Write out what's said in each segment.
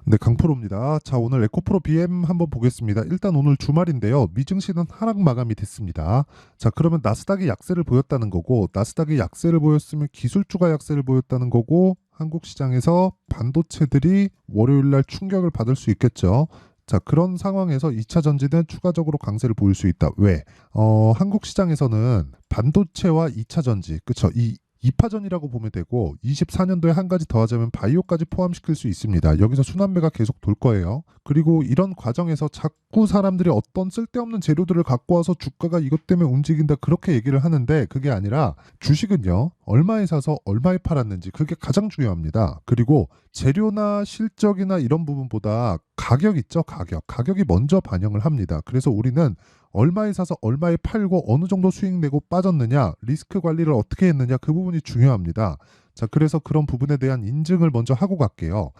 네, 강프로입니다. 자, 오늘 에코프로 BM 한번 보겠습니다. 일단 오늘 주말인데요. 미증시는 하락 마감이 됐습니다. 자, 그러면 나스닥이 약세를 보였다는 거고, 나스닥이 약세를 보였으면 기술주가 약세를 보였다는 거고, 한국 시장에서 반도체들이 월요일 날 충격을 받을 수 있겠죠. 자, 그런 상황에서 2차 전지는 추가적으로 강세를 보일 수 있다. 왜? 한국 시장에서는 반도체와 2차 전지, 그쵸? 이 2파전이라고 보면 되고 24년도에 한 가지 더 하자면 바이오까지 포함시킬 수 있습니다. 여기서 순환매가 계속 돌 거예요. 그리고 이런 과정에서 자꾸 사람들이 어떤 쓸데없는 재료들을 갖고 와서 주가가 이것 때문에 움직인다 그렇게 얘기를 하는데 그게 아니라 주식은요. 얼마에 사서 얼마에 팔았는지 그게 가장 중요합니다. 그리고 재료나 실적이나 이런 부분보다 가격 있죠, 가격. 가격이 먼저 반영을 합니다. 그래서 우리는 얼마에 사서 얼마에 팔고 어느 정도 수익 내고 빠졌느냐, 리스크 관리를 어떻게 했느냐 그 부분이 중요합니다. 자, 그래서 그런 부분에 대한 인증을 먼저 하고 갈게요.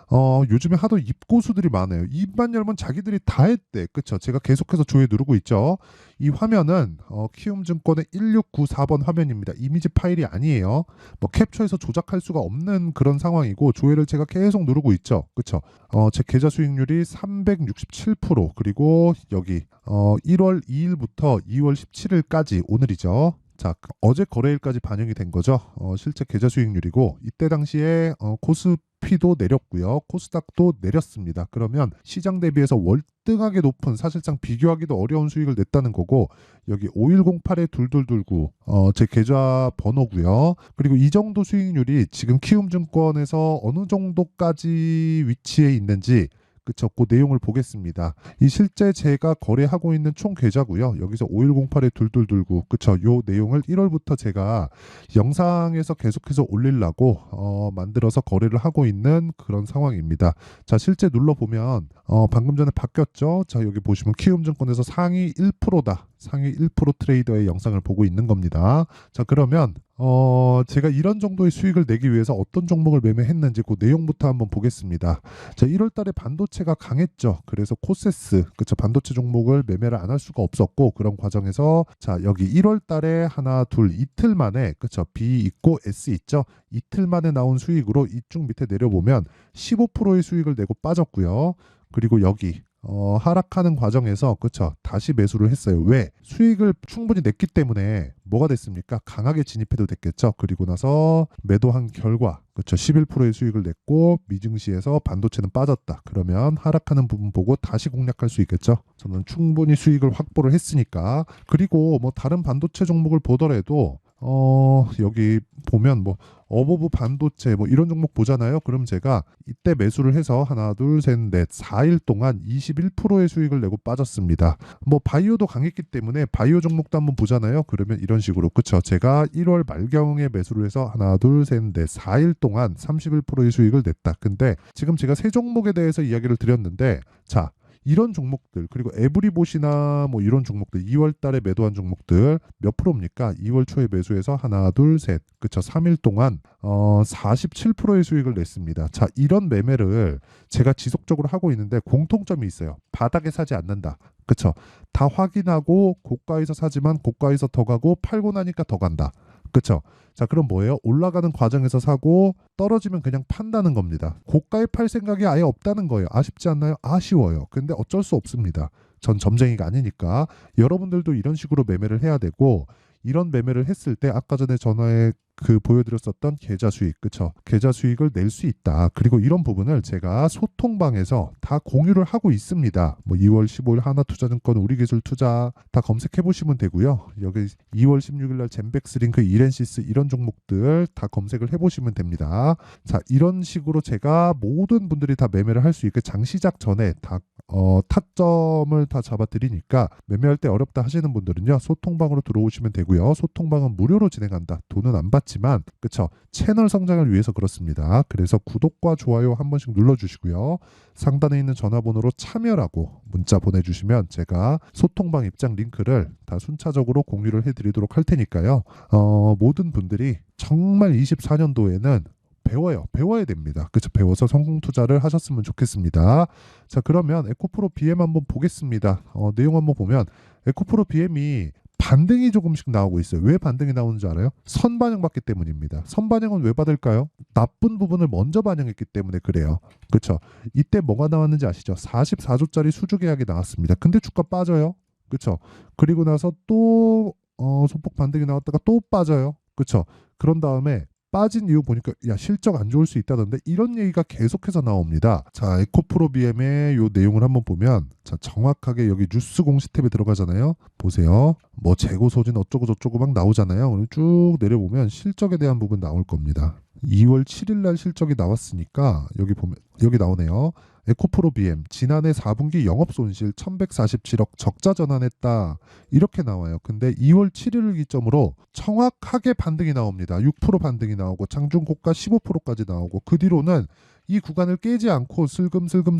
요즘에 하도 입고수들이 많아요. 입만 열면 자기들이 다 했대. 그쵸? 제가 계속해서 조회 누르고 있죠. 이 화면은 키움증권의 1694번 화면입니다. 이미지 파일이 아니에요. 뭐 캡처해서 조작할 수가 없는 그런 상황이고 조회를 제가 계속 누르고 있죠. 그쵸? 제 계좌 수익률이 367% 그리고 여기 1월 2일부터 2월 17일까지 오늘이죠. 자, 어제 거래일까지 반영이 된 거죠. 실제 계좌 수익률이고 이때 당시에 코스피도 내렸고요. 코스닥도 내렸습니다. 그러면 시장 대비해서 월등하게 높은 사실상 비교하기도 어려운 수익을 냈다는 거고 여기 5108에 2229 제 계좌 번호고요. 그리고 이 정도 수익률이 지금 키움증권에서 어느 정도까지 위치해 있는지 그쵸. 그 내용을 보겠습니다. 이 실제 제가 거래하고 있는 총 계좌고요. 여기서 5108에 2229 그쵸. 요 내용을 1월부터 제가 영상에서 계속해서 올리려고 만들어서 거래를 하고 있는 그런 상황입니다. 자, 실제 눌러보면 방금 전에 바뀌었죠. 자, 여기 보시면 키움증권에서 상위 1%다. 상위 1% 트레이더의 영상을 보고 있는 겁니다. 자, 그러면 제가 이런 정도의 수익을 내기 위해서 어떤 종목을 매매했는지 그 내용부터 한번 보겠습니다. 자, 1월 달에 반도체가 강했죠. 그래서 코세스, 그쵸, 반도체 종목을 매매를 안 할 수가 없었고 그런 과정에서 자, 여기 1월 달에 하나, 둘, 이틀 만에 그쵸, B 있고 S 있죠. 이틀 만에 나온 수익으로 이쪽 밑에 내려보면 15%의 수익을 내고 빠졌고요. 그리고 여기 하락하는 과정에서 그쵸 다시 매수를 했어요. 왜? 수익을 충분히 냈기 때문에 뭐가 됐습니까? 강하게 진입해도 됐겠죠. 그리고 나서 매도한 결과 그쵸 11%의 수익을 냈고 미증시에서 반도체는 빠졌다. 그러면 하락하는 부분 보고 다시 공략할 수 있겠죠. 저는 충분히 수익을 확보를 했으니까. 그리고 뭐 다른 반도체 종목을 보더라도 여기 보면 뭐 어버브 반도체 뭐 이런 종목 보잖아요. 그럼 제가 이때 매수를 해서 하나, 둘, 셋, 넷, 4일 동안 21%의 수익을 내고 빠졌습니다. 뭐 바이오도 강했기 때문에 바이오 종목도 한번 보잖아요. 그러면 이런 식으로 그쵸. 제가 1월 말경에 매수를 해서 하나, 둘, 셋, 넷, 4일 동안 31%의 수익을 냈다. 근데 지금 제가 세 종목에 대해서 이야기를 드렸는데 자, 이런 종목들 그리고 에브리봇이나 뭐 이런 종목들 2월 달에 매도한 종목들 몇 프로입니까? 2월 초에 매수해서 하나 둘셋 그쵸 3일 동안 47%의 수익을 냈습니다. 자, 이런 매매를 제가 지속적으로 하고 있는데 공통점이 있어요. 바닥에 사지 않는다. 그쵸? 다 확인하고 고가에서 사지만 고가에서 더 가고 팔고 나니까 더 간다. 그쵸? 자, 그럼 뭐예요? 올라가는 과정에서 사고 떨어지면 그냥 판다는 겁니다. 고가에 팔 생각이 아예 없다는 거예요. 아쉽지 않나요? 아쉬워요. 근데 어쩔 수 없습니다. 전 점쟁이가 아니니까 여러분들도 이런 식으로 매매를 해야 되고 이런 매매를 했을 때 아까 전에 전화에 보여드렸었던 계좌 수익, 그쵸? 계좌 수익을 낼 수 있다. 그리고 이런 부분을 제가 소통방에서 다 공유를 하고 있습니다. 뭐 2월 15일 하나투자증권 우리기술투자 다 검색해 보시면 되고요. 여기 2월 16일 날 젠백스링크 이렌시스 이런 종목들 다 검색을 해 보시면 됩니다. 자, 이런 식으로 제가 모든 분들이 다 매매를 할 수 있게 장 시작 전에 다 타점을 다 잡아드리니까 매매할 때 어렵다 하시는 분들은요 소통방으로 들어오시면 되고요. 소통방은 무료로 진행한다. 돈은 안 받지만 그쵸 채널 성장을 위해서 그렇습니다. 그래서 구독과 좋아요 한 번씩 눌러주시고요. 상단에 있는 전화번호로 참여라고 문자 보내주시면 제가 소통방 입장 링크를 다 순차적으로 공유를 해드리도록 할 테니까요. 모든 분들이 정말 24년도에는 배워야 됩니다. 그쵸? 배워서 성공 투자를 하셨으면 좋겠습니다. 자, 그러면 에코프로 BM 한번 보겠습니다. 내용 한번 보면 에코프로 BM이 반등이 조금씩 나오고 있어요. 왜 반등이 나오는 줄 알아요? 선반영 받기 때문입니다. 선반영은 왜 받을까요? 나쁜 부분을 먼저 반영했기 때문에 그래요. 그렇죠? 이때 뭐가 나왔는지 아시죠? 44조짜리 수주 계약이 나왔습니다. 근데 주가 빠져요. 그렇죠? 그리고 나서 또 소폭 반등이 나왔다가 또 빠져요. 그렇죠? 그런 다음에 빠진 이유 보니까 야 실적 안 좋을 수 있다던데 이런 얘기가 계속해서 나옵니다. 자 에코프로 BM의 요 내용을 한번 보면 자 정확하게 여기 뉴스 공시 탭에 들어가잖아요. 보세요. 뭐 재고 소진 어쩌고 저쩌고 막 나오잖아요. 오늘 쭉 내려보면 실적에 대한 부분 나올 겁니다. 2월 7일 날 실적이 나왔으니까 여기 보면 여기 나오네요. 에코프로 BM 지난해 4분기 영업 손실 1147억 적자 전환했다. 이렇게 나와요. 근데 2월 7일을 기점으로 정확하게 반등이 나옵니다. 6% 반등이 나오고 장중 고가 15%까지 나오고 그 뒤로는 이 구간을 깨지 않고 슬금슬금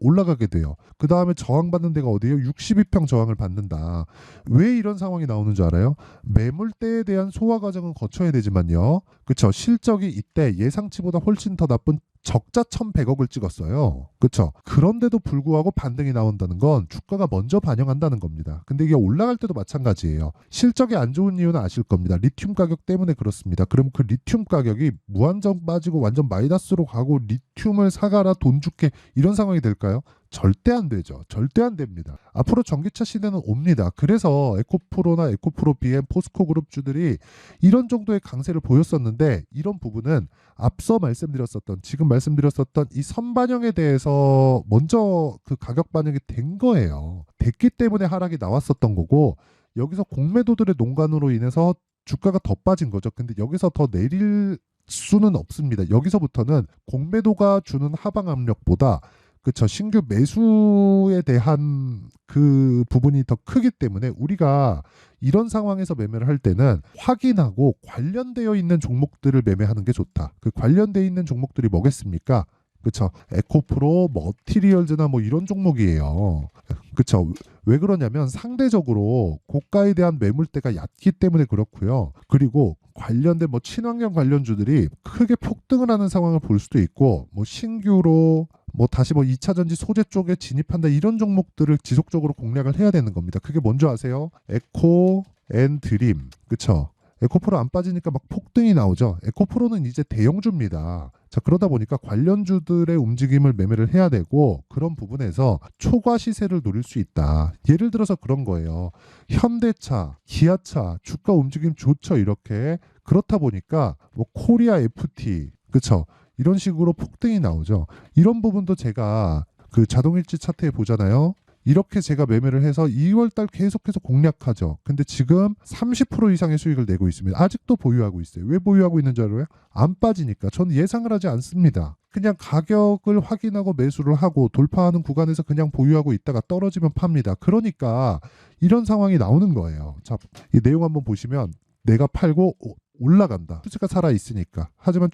올라가게 돼요. 그 다음에 저항받는 데가 어디예요? 62평 저항을 받는다. 왜 이런 상황이 나오는 줄 알아요? 매물대에 대한 소화 과정은 거쳐야 되지만요. 그쵸? 실적이 이때 예상치보다 훨씬 더 나쁜 적자 1,100억을 찍었어요. 그렇죠? 그런데도 불구하고 반등이 나온다는 건 주가가 먼저 반영한다는 겁니다. 근데 이게 올라갈 때도 마찬가지예요. 실적이 안 좋은 이유는 아실 겁니다. 리튬 가격 때문에 그렇습니다. 그럼 그 리튬 가격이 무한정 빠지고 완전 마이너스로 가고 리튬을 사가라 돈 줄게 이런 상황이 될까요? 절대 안 되죠. 절대 안 됩니다. 앞으로 전기차 시대는 옵니다. 그래서 에코프로나 에코프로 BM, 포스코 그룹주들이 이런 정도의 강세를 보였었는데 이런 부분은 앞서 말씀드렸었던 지금 말씀드렸었던 이 선반영에 대해서 먼저 그 가격 반영이 된 거예요. 됐기 때문에 하락이 나왔었던 거고 여기서 공매도들의 농간으로 인해서 주가가 더 빠진 거죠. 근데 여기서 더 내릴 수는 없습니다. 여기서부터는 공매도가 주는 하방 압력보다 그쵸. 신규 매수에 대한 그 부분이 더 크기 때문에 우리가 이런 상황에서 매매를 할 때는 확인하고 관련되어 있는 종목들을 매매하는 게 좋다. 그 관련되어 있는 종목들이 뭐겠습니까? 그쵸. 에코프로, 머티리얼즈나 뭐 이런 종목이에요. 그쵸. 왜 그러냐면 상대적으로 고가에 대한 매물대가 얕기 때문에 그렇고요. 그리고 관련된 뭐 친환경 관련주들이 크게 폭등을 하는 상황을 볼 수도 있고 뭐 신규로 뭐 다시 뭐 2차 전지 소재 쪽에 진입한다 이런 종목들을 지속적으로 공략을 해야 되는 겁니다. 그게 뭔지 아세요? 에코 앤 드림. 그쵸? 에코프로 안 빠지니까 막 폭등이 나오죠. 에코프로는 이제 대형주입니다. 자, 그러다 보니까 관련주들의 움직임을 매매를 해야 되고 그런 부분에서 초과 시세를 노릴 수 있다. 예를 들어서 그런 거예요. 현대차, 기아차 주가 움직임 좋죠. 이렇게 그렇다 보니까 뭐 코리아 FT 그쵸? 이런 식으로 폭등이 나오죠. 이런 부분도 제가 그 자동일지 차트에 보잖아요. 이렇게 제가 매매를 해서 2월달 계속해서 공략하죠. 근데 지금 30% 이상의 수익을 내고 있습니다. 아직도 보유하고 있어요. 왜 보유하고 있는 줄 알아요? 안 빠지니까. 저는 예상을 하지 않습니다. 그냥 가격을 확인하고 매수를 하고 돌파하는 구간에서 그냥 보유하고 있다가 떨어지면 팝니다. 그러니까 이런 상황이 나오는 거예요. 자, 이 내용 한번 보시면 내가 팔고 올라간다. 추세가 살아 있으니까. 하지만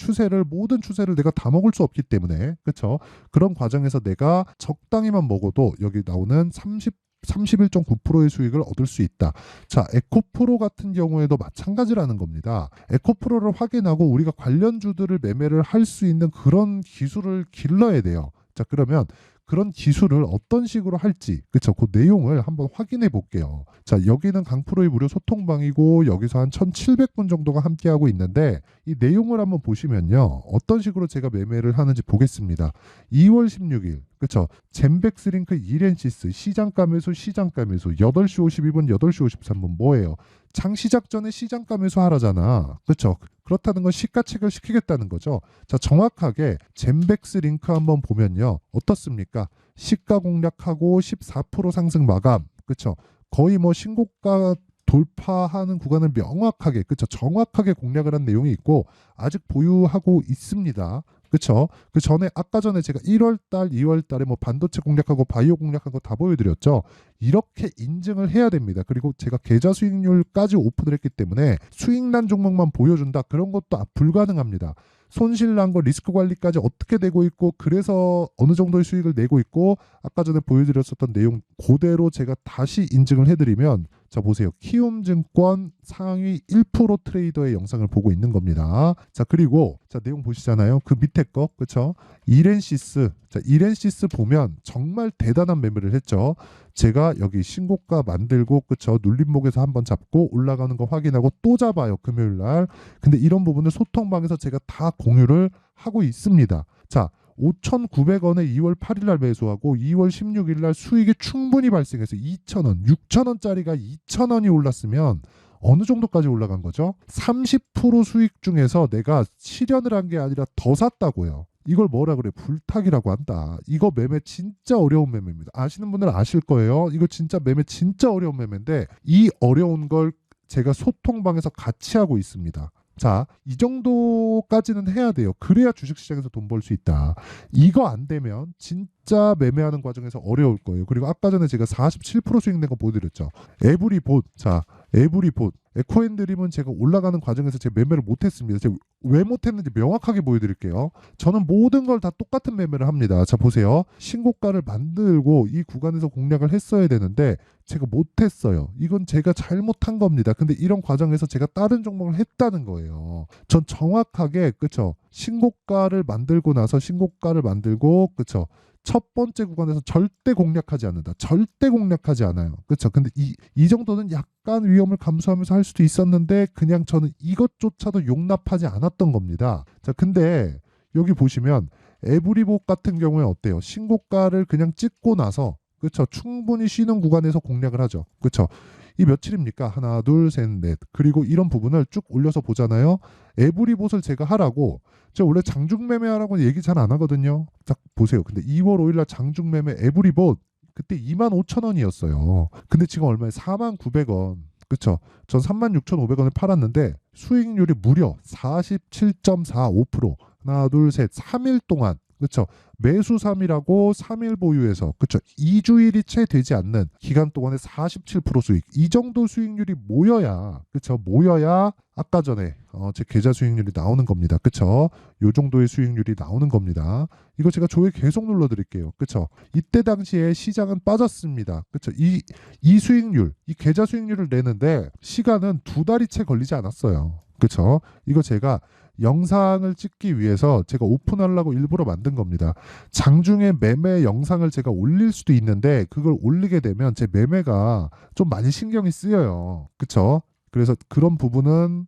모든 추세를 내가 다 먹을 수 없기 때문에 그렇죠. 그런 과정에서 내가 적당히만 먹어도 여기 나오는 31.9%의 수익을 얻을 수 있다. 자, 에코프로 같은 경우에도 마찬가지라는 겁니다. 에코프로를 확인하고 우리가 관련주들을 매매를 할 수 있는 그런 기술을 길러야 돼요. 자, 그러면 그런 기술을 어떤 식으로 할지 그쵸 그 내용을 한번 확인해 볼게요. 자 여기는 강프로의 무료 소통방이고 여기서 한 1700분 정도가 함께하고 있는데 이 내용을 한번 보시면요 어떤 식으로 제가 매매를 하는지 보겠습니다. 2월 16일 그쵸 젠백스링크 이렌시스 시장가 매수 8시 52분 8시 53분 뭐예요? 장 시작 전에 시장가 매수 하라잖아. 그렇죠? 그렇다는 건 시가책을 시키겠다는 거죠. 자, 정확하게 젠백스 링크 한번 보면요. 어떻습니까? 시가 공략하고 14% 상승 마감. 그렇죠? 거의 뭐 신고가 돌파하는 구간을 명확하게 그렇죠? 정확하게 공략을 한 내용이 있고 아직 보유하고 있습니다. 그렇죠? 그 전에 아까 전에 제가 1월 달, 2월 달에 뭐 반도체 공략하고 바이오 공략한 거 다 보여드렸죠. 이렇게 인증을 해야 됩니다. 그리고 제가 계좌 수익률까지 오픈을 했기 때문에 수익난 종목만 보여준다. 그런 것도 불가능합니다. 손실난 거 리스크 관리까지 어떻게 되고 있고 그래서 어느 정도의 수익을 내고 있고 아까 전에 보여드렸었던 내용 그대로 제가 다시 인증을 해드리면 자 보세요. 키움증권 상위 1% 트레이더의 영상을 보고 있는 겁니다. 자 그리고 자 내용 보시잖아요. 그 밑에 거 그쵸? 이렌시스 자 이렌시스 보면 정말 대단한 매매를 했죠. 제가 여기 신고가 만들고 그쵸? 눌림목에서 한번 잡고 올라가는 거 확인하고 또 잡아요. 금요일 날. 근데 이런 부분을 소통방에서 제가 다 공유를 하고 있습니다. 자 5,900원에 2월 8일 날 매수하고 2월 16일 날 수익이 충분히 발생해서 2,000원, 6,000원짜리가 2,000원이 올랐으면 어느 정도까지 올라간 거죠? 30% 수익 중에서 내가 실현을 한 게 아니라 더 샀다고요. 이걸 뭐라 그래? 불타기라고 한다. 이거 매매 진짜 어려운 매매입니다. 아시는 분들은 아실 거예요. 이거 진짜 매매 진짜 어려운 매매인데 이 어려운 걸 제가 소통방에서 같이 하고 있습니다. 자, 이 정도까지는 해야 돼요. 그래야 주식시장에서 돈 벌 수 있다. 이거 안 되면 진짜 매매하는 과정에서 어려울 거예요. 그리고 아까 전에 제가 47% 수익 낸 거 보여드렸죠. 에브리봇. 자, 에브리봇. 에코앤드림은 제가 올라가는 과정에서 제가 매매를 못했습니다. 제가 왜 못했는지 명확하게 보여드릴게요. 저는 모든 걸 다 똑같은 매매를 합니다. 자, 보세요. 신고가를 만들고 이 구간에서 공략을 했어야 되는데 제가 못했어요. 이건 제가 잘못한 겁니다. 근데 이런 과정에서 제가 다른 종목을 했다는 거예요. 전 정확하게 그쵸? 신고가를 만들고 나서 신고가를 만들고 그쵸? 첫 번째 구간에서 절대 공략하지 않는다. 절대 공략하지 않아요. 그렇죠? 근데 이 정도는 약간 위험을 감수하면서 할 수도 있었는데 그냥 저는 이것조차도 용납하지 않았던 겁니다. 자, 근데 여기 보시면 에브리봇 같은 경우에 어때요? 신고가를 그냥 찍고 나서 그렇죠? 충분히 쉬는 구간에서 공략을 하죠. 그렇죠? 이 며칠입니까? 하나, 둘, 셋, 넷. 그리고 이런 부분을 쭉 올려서 보잖아요. 에브리봇을 제가 하라고 제가 원래 장중매매 하라고 얘기 잘 안 하거든요. 딱 보세요. 근데 2월 5일 날 장중매매 에브리봇 그때 25,000원이었어요. 근데 지금 얼마에 49,900원. 그쵸? 전 36,500원을 팔았는데 수익률이 무려 47.45%. 하나, 둘, 셋. 3일 동안 그쵸? 매수 3일하고 3일 보유해서 그쵸? 2주일이 채 되지 않는 기간 동안에 47% 수익. 이 정도 수익률이 모여야 그쵸? 모여야 아까 전에 제 계좌 수익률이 나오는 겁니다. 그쵸? 요 정도의 수익률이 나오는 겁니다. 이거 제가 조회 계속 눌러드릴게요. 그쵸? 이때 당시에 시장은 빠졌습니다. 그쵸? 이 수익률, 이 계좌 수익률을 내는데 시간은 2달이 채 걸리지 않았어요. 그쵸? 이거 제가 영상을 찍기 위해서 제가 오픈하려고 일부러 만든 겁니다. 장중에 매매 영상을 제가 올릴 수도 있는데 그걸 올리게 되면 제 매매가 좀 많이 신경이 쓰여요. 그쵸? 그래서 그런 부분은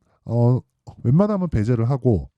웬만하면 배제를 하고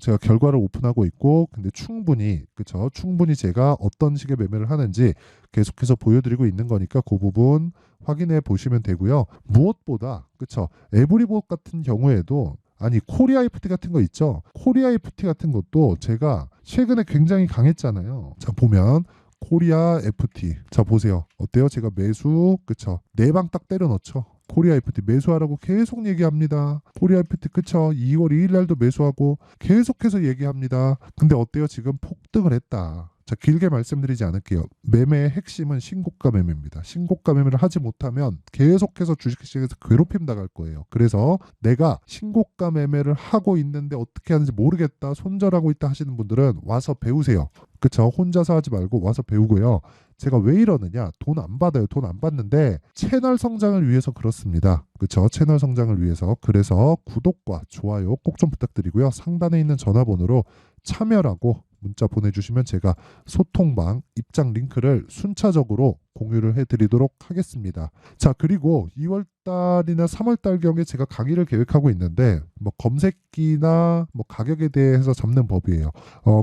제가 결과를 오픈하고 있고 근데 충분히 그쵸? 충분히 제가 어떤 식의 매매를 하는지 계속해서 보여드리고 있는 거니까 그 부분 확인해 보시면 되고요. 무엇보다 그쵸? 에브리봇 같은 경우에도 아니 코리아 FT 같은 거 있죠. 코리아 FT 같은 것도 제가 최근에 굉장히 강했잖아요. 자 보면 코리아 FT 자 보세요. 어때요? 제가 매수 그쵸? 네 방 딱 때려 넣죠. 코리아 FT 매수하라고 계속 얘기합니다. 코리아 FT 그쵸? 2월 2일 날도 매수하고 계속해서 얘기합니다. 근데 어때요? 지금 폭등을 했다. 자 길게 말씀드리지 않을게요. 매매의 핵심은 신고가 매매입니다. 신고가 매매를 하지 못하면 계속해서 주식시장에서 괴롭힘 당할 거예요. 그래서 내가 신고가 매매를 하고 있는데 어떻게 하는지 모르겠다. 손절하고 있다 하시는 분들은 와서 배우세요. 그쵸? 혼자서 하지 말고 와서 배우고요. 제가 왜 이러느냐? 돈 안 받아요. 돈 안 받는데 채널 성장을 위해서 그렇습니다. 그쵸? 채널 성장을 위해서. 그래서 구독과 좋아요 꼭 좀 부탁드리고요. 상단에 있는 전화번호로 참여라고 문자 보내주시면 제가 소통방 입장 링크를 순차적으로 공유를 해드리도록 하겠습니다. 자 그리고 2월달이나 3월달경에 제가 강의를 계획하고 있는데 뭐 검색기나 뭐 가격에 대해서 잡는 법이에요.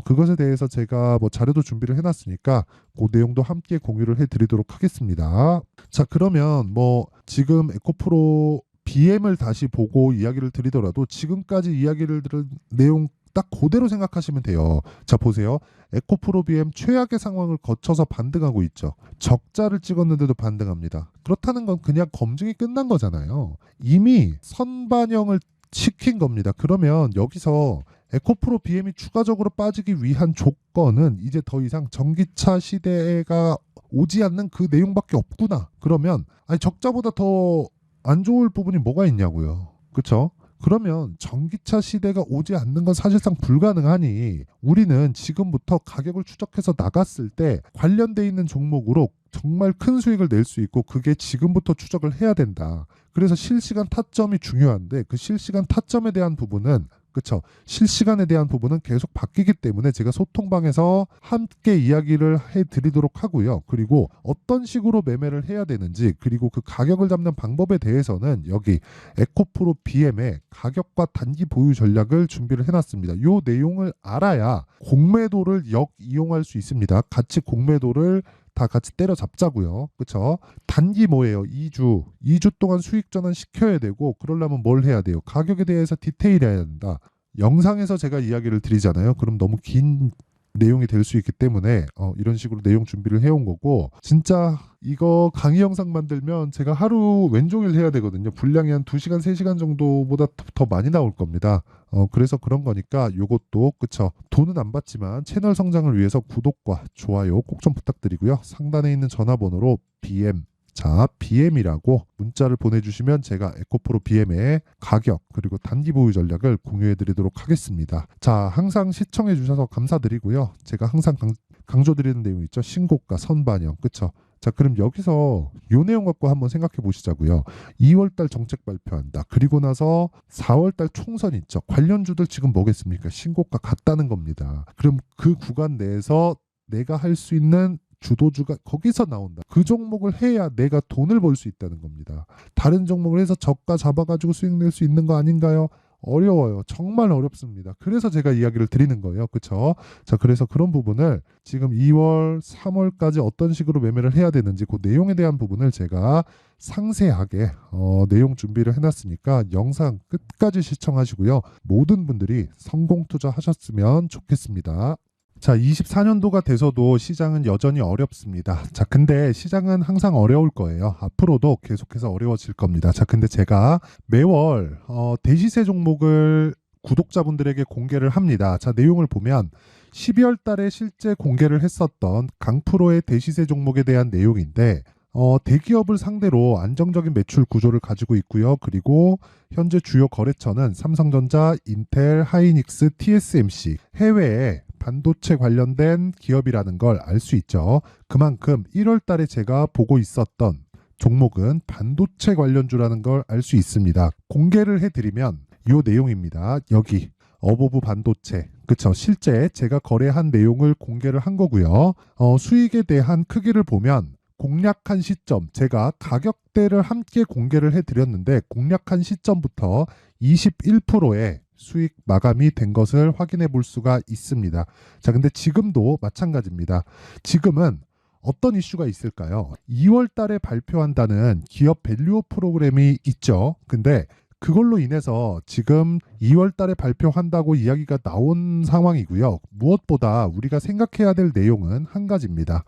그것에 대해서 제가 뭐 자료도 준비를 해놨으니까 그 내용도 함께 공유를 해드리도록 하겠습니다. 자 그러면 뭐 지금 에코프로 BM을 다시 보고 이야기를 드리더라도 지금까지 이야기를 들은 내용 딱 그대로 생각하시면 돼요. 자 보세요. 에코프로 BM 최악의 상황을 거쳐서 반등하고 있죠. 적자를 찍었는데도 반등합니다. 그렇다는 건 그냥 검증이 끝난 거잖아요. 이미 선반영을 시킨 겁니다. 그러면 여기서 에코프로 BM이 추가적으로 빠지기 위한 조건은 이제 더 이상 전기차 시대가 오지 않는 그 내용밖에 없구나. 그러면 아니 적자보다 더 안 좋을 부분이 뭐가 있냐고요. 그렇죠? 그러면 전기차 시대가 오지 않는 건 사실상 불가능하니 우리는 지금부터 가격을 추적해서 나갔을 때 관련돼 있는 종목으로 정말 큰 수익을 낼 수 있고 그게 지금부터 추적을 해야 된다. 그래서 실시간 타점이 중요한데 그 실시간 타점에 대한 부분은 그쵸. 실시간에 대한 부분은 계속 바뀌기 때문에 제가 소통방에서 함께 이야기를 해드리도록 하고요. 그리고 어떤 식으로 매매를 해야 되는지 그리고 그 가격을 잡는 방법에 대해서는 여기 에코프로 BM의 가격과 단기 보유 전략을 준비를 해놨습니다. 이 내용을 알아야 공매도를 역이용할 수 있습니다. 같이 공매도를 다 같이 때려잡자고요. 그쵸? 단기 뭐예요? 2주 동안 수익 전환 시켜야 되고 그러려면 뭘 해야 돼요? 가격에 대해서 디테일해야 된다. 영상에서 제가 이야기를 드리잖아요. 그럼 너무 긴 내용이 될 수 있기 때문에 이런 식으로 내용 준비를 해온 거고 진짜 이거 강의 영상 만들면 제가 하루 왼종일 해야 되거든요. 분량이 한 2시간, 3시간 정도보다 더 많이 나올 겁니다. 그래서 그런 거니까 요것도 그쵸. 돈은 안 받지만 채널 성장을 위해서 구독과 좋아요 꼭 좀 부탁드리고요. 상단에 있는 전화번호로 BM이라고 문자를 보내주시면 제가 에코프로 BM의 가격 그리고 단기 보유 전략을 공유해 드리도록 하겠습니다. 자, 항상 시청해 주셔서 감사드리고요. 제가 항상 강조드리는 내용 있죠. 신고가 선반영. 그쵸? 자, 그럼 여기서 요 내용 갖고 한번 생각해 보시자고요. 2월달 정책 발표한다. 그리고 나서 4월달 총선 있죠. 관련주들 지금 뭐겠습니까? 신고가 같다는 겁니다. 그럼 그 구간 내에서 내가 할 수 있는 주도주가 거기서 나온다. 그 종목을 해야 내가 돈을 벌 수 있다는 겁니다. 다른 종목을 해서 저가 잡아가지고 수익 낼 수 있는 거 아닌가요? 어려워요. 정말 어렵습니다. 그래서 제가 이야기를 드리는 거예요. 그쵸? 자, 그래서 그런 부분을 지금 2월, 3월까지 어떤 식으로 매매를 해야 되는지 그 내용에 대한 부분을 제가 상세하게 내용 준비를 해놨으니까 영상 끝까지 시청하시고요. 모든 분들이 성공 투자하셨으면 좋겠습니다. 자, 24년도가 돼서도 시장은 여전히 어렵습니다. 자, 근데 시장은 항상 어려울 거예요. 앞으로도 계속해서 어려워질 겁니다. 자, 근데 제가 매월 대시세 종목을 구독자분들에게 공개를 합니다. 자, 내용을 보면 12월 달에 실제 공개를 했었던 강프로의 대시세 종목에 대한 내용인데 대기업을 상대로 안정적인 매출 구조를 가지고 있고요. 그리고 현재 주요 거래처는 삼성전자, 인텔, 하이닉스, TSMC, 해외에 반도체 관련된 기업이라는 걸 알 수 있죠. 그만큼 1월 달에 제가 보고 있었던 종목은 반도체 관련주라는 걸 알 수 있습니다. 공개를 해드리면 이 내용입니다. 여기 어보브 반도체. 그쵸. 실제 제가 거래한 내용을 공개를 한 거고요. 수익에 대한 크기를 보면 공략한 시점, 제가 가격대를 함께 공개를 해드렸는데 공략한 시점부터 21%의 수익 마감이 된 것을 확인해 볼 수가 있습니다. 자, 근데 지금도 마찬가지입니다. 지금은 어떤 이슈가 있을까요? 2월 달에 발표한다는 기업 밸류업 프로그램이 있죠. 근데 그걸로 인해서 지금 2월 달에 발표한다고 이야기가 나온 상황이고요. 무엇보다 우리가 생각해야 될 내용은 한 가지입니다.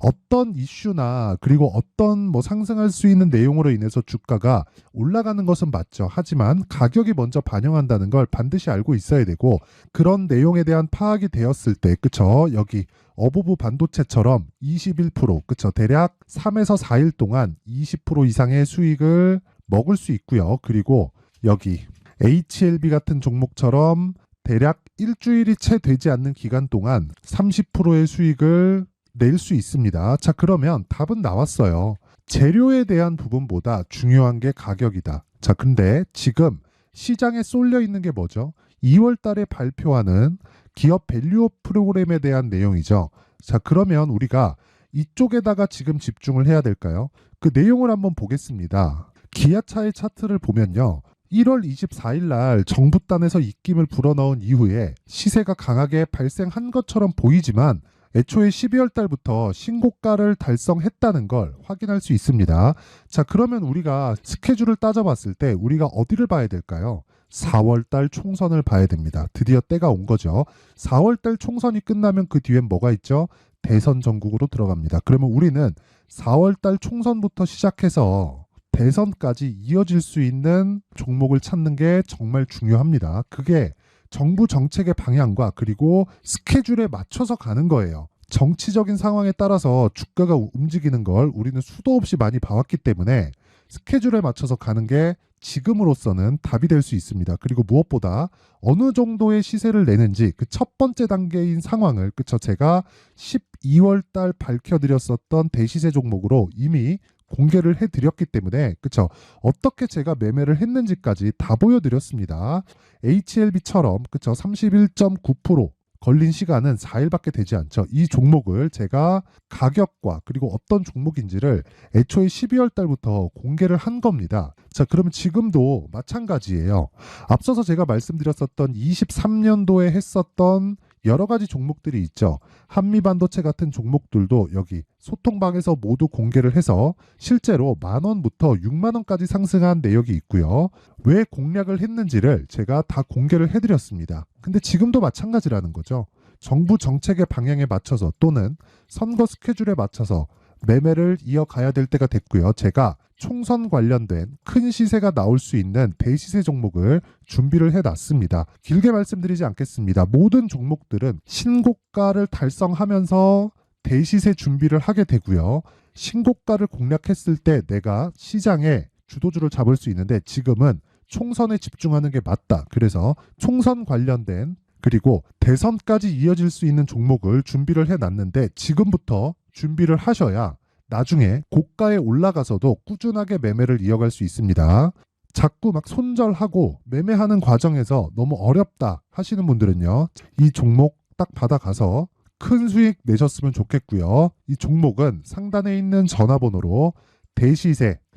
어떤 이슈나 그리고 어떤 상승할 수 있는 내용으로 인해서 주가가 올라가는 것은 맞죠. 하지만 가격이 먼저 반영한다는 걸 반드시 알고 있어야 되고 그런 내용에 대한 파악이 되었을 때 그쵸? 여기 어보브 반도체처럼 21% 그쵸? 대략 3에서 4일 동안 20% 이상의 수익을 먹을 수 있고요. 그리고 여기 HLB 같은 종목처럼 대략 일주일이 채 되지 않는 기간 동안 30%의 수익을 낼 수 있습니다. 자, 그러면 답은 나왔어요. 재료에 대한 부분보다 중요한 게 가격이다. 자, 근데 지금 시장에 쏠려 있는 게 뭐죠? 2월 달에 발표하는 기업 밸류업 프로그램에 대한 내용이죠. 자, 그러면 우리가 이쪽에다가 지금 집중을 해야 될까요? 그 내용을 한번 보겠습니다. 기아차의 차트를 보면요. 1월 24일 날 정부단에서 입김을 불어넣은 이후에 시세가 강하게 발생한 것처럼 보이지만 애초에 12월 달부터 신고가를 달성했다는 걸 확인할 수 있습니다. 자, 그러면 우리가 스케줄을 따져봤을 때 우리가 어디를 봐야 될까요? 4월 달 총선을 봐야 됩니다. 드디어 때가 온 거죠. 4월 달 총선이 끝나면 그 뒤엔 뭐가 있죠? 대선 전국으로 들어갑니다. 그러면 우리는 4월 달 총선부터 시작해서 대선까지 이어질 수 있는 종목을 찾는 게 정말 중요합니다. 그게 정부 정책의 방향과 그리고 스케줄에 맞춰서 가는 거예요. 정치적인 상황에 따라서 주가가 움직이는 걸 우리는 수도 없이 많이 봐왔기 때문에 스케줄에 맞춰서 가는 게 지금으로서는 답이 될 수 있습니다. 그리고 무엇보다 어느 정도의 시세를 내는지 그 첫 번째 단계인 상황을 그쵸 제가 12월 달 밝혀드렸었던 대시세 종목으로 이미 공개를 해드렸기 때문에 그쵸 어떻게 제가 매매를 했는지까지 다 보여드렸습니다. HLB처럼 그쵸 31.9% 걸린 시간은 4일밖에 되지 않죠. 이 종목을 제가 가격과 그리고 어떤 종목인지를 애초에 12월 달부터 공개를 한 겁니다. 자, 그러면 지금도 마찬가지예요. 앞서서 제가 말씀드렸었던 23년도에 했었던 여러 가지 종목들이 있죠. 한미반도체 같은 종목들도 여기 소통방에서 모두 공개를 해서 실제로 10,000원부터 60,000원까지 상승한 내역이 있고요. 왜 공략을 했는지를 제가 다 공개를 해드렸습니다. 근데 지금도 마찬가지라는 거죠. 정부 정책의 방향에 맞춰서 또는 선거 스케줄에 맞춰서 매매를 이어가야 될 때가 됐고요. 제가 총선 관련된 큰 시세가 나올 수 있는 대시세 종목을 준비를 해놨습니다. 길게 말씀드리지 않겠습니다. 모든 종목들은 신고가를 달성하면서 대시세 준비를 하게 되고요. 신고가를 공략했을 때 내가 시장에 주도주를 잡을 수 있는데 지금은 총선에 집중하는 게 맞다. 그래서 총선 관련된 그리고 대선까지 이어질 수 있는 종목을 준비를 해놨는데 지금부터 준비를 하셔야 나중에 고가에 올라가서도 꾸준하게 매매를 이어갈 수 있습니다. 자꾸 막 손절하고 매매하는 과정에서 너무 어렵다 하시는 분들은요. 이 종목 딱 받아가서 큰 수익 내셨으면 좋겠고요. 이 종목은 상단에 있는 전화번호로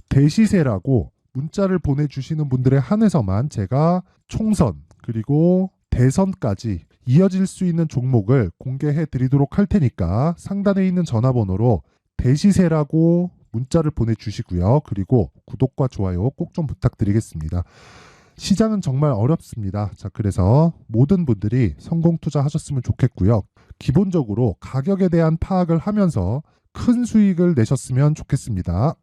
대시세라고 문자를 보내주시는 분들에 한해서만 제가 총선 그리고 대선까지 이어질 수 있는 종목을 공개해 드리도록 할 테니까 상단에 있는 전화번호로 대시세라고 문자를 보내주시고요. 그리고 구독과 좋아요 꼭 좀 부탁드리겠습니다. 시장은 정말 어렵습니다. 자, 그래서 모든 분들이 성공 투자하셨으면 좋겠고요. 기본적으로 가격에 대한 파악을 하면서 큰 수익을 내셨으면 좋겠습니다.